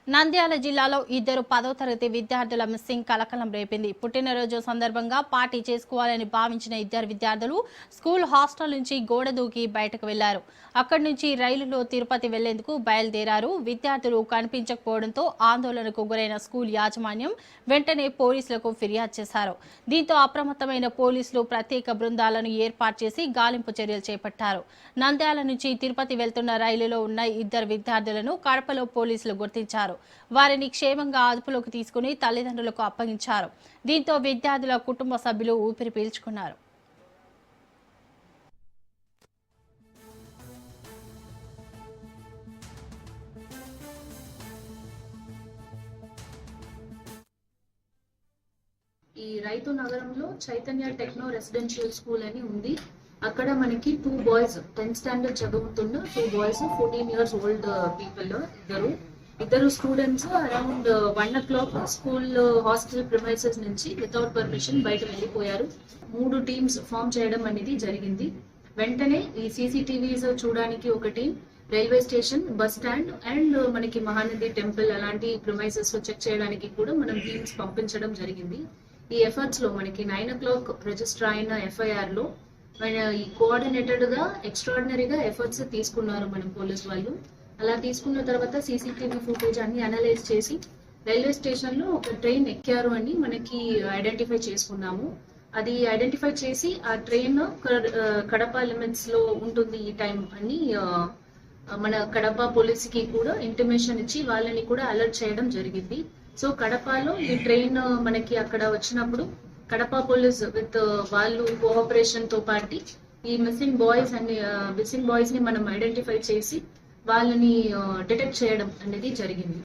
నంద్యాల జిల్లాలో ఇద్దరు 10వ తరగతి విద్యార్థుల మిస్సింగ్ కలకలం రేపింది. పుట్టినరోజు సందర్భంగా పార్టీ చేసుకోవాలని భావించిన ఇద్దరు విద్యార్థులు స్కూల్ హాస్టల్ నుంచి గోడ దూకి బయటకు వెళ్లారు. అక్కడి నుంచి రైలులో తిరుపతి వెళ్లేందుకు బయలుదేరారు. విద్యార్థులు కనిపించకపోవడంతో ఆందోళనకు గురైన స్కూల్ యాజమాన్యం వెంటనే పోలీసులకు ఫిర్యాదు చేశారు. దీంతో అప్రమత్తమైన పోలీసులు ప్రత్యేక బృందాలను ఏర్పాటు చేసి గాలింపు చర్యలు చేపట్టారు. నంద్యాల నుంచి తిరుపతి వెళ్తున్న రైలులో ఉన్న ఇద్దరు విద్యార్థులను కడపలో పోలీసులు గుర్తించారు. వారిని క్షేమంగా అదుపులోకి తీసుకుని తల్లిదండ్రులకు అప్పగించారు. దీంతో విద్యార్థుల కుటుంబ సభ్యులు ఊపిరి పీల్చుకున్నారు. ఈ రైతు నగరంలో చైతన్య టెక్నో రెసిడెన్షియల్ స్కూల్ అని ఉంది. అక్కడ మనకి 2 బాయ్స్ 10th స్టాండర్డ్ చదువుతున్న 2 బాయ్స్ 14 years ఓల్డ్ పీపుల్ ఇద్దరు students around 1 o'clock school hostel premises నుంచి వితౌట్ పర్మిషన్ బయట వెళ్ళిపోయారు. 3 టీమ్స్ ఫామ్ చేయడం అనేది జరిగింది. వెంటనే ఈ సీసీటీవీస్ చూడడానికి ఒక team, railway station, bus stand and మనకి మహానది టెంపుల్ అలాంటి ప్రిమైసెస్ చెక్ చేయడానికి కూడా మనం టీమ్స్ పంపించడం జరిగింది. ఈ ఎఫర్ట్స్ లో మనకి 9 o'clock రిజిస్టర్ అయిన ఎఫ్ఐఆర్ లో ఈ కోఆర్డినేటెడ్ గా ఎక్స్ట్రాడినరీగా ఎఫర్ట్స్ తీసుకున్నారు మన పోలీస్ వాళ్ళు. అలా తీసుకున్న తర్వాత సీసీటీవీ ఫుటేజ్ అన్ని అనలైజ్ చేసి రైల్వే స్టేషన్ లో ఒక ట్రైన్ ఎక్కారు అని మనకి ఐడెంటిఫై చేసుకున్నాము. అది ఐడెంటిఫై చేసి ఆ ట్రైన్ కడప లిమిట్స్ లో ఉంటుంది ఈ టైం అని మన కడప పోలీస్ కి కూడా ఇంటిమేషన్ ఇచ్చి వాళ్ళని కూడా అలర్ట్ చేయడం జరిగింది. సో కడపలో ఈ ట్రైన్ మనకి అక్కడ వచ్చినప్పుడు కడప పోలీస్ విత్ వాళ్ళు కోఆపరేషన్ తో పాటు ఈ మిస్సింగ్ బాయ్స్ ని మనం ఐడెంటిఫై చేసి వాళ్ళని డిటెక్ట్ చేయడం అనేది జరిగింది.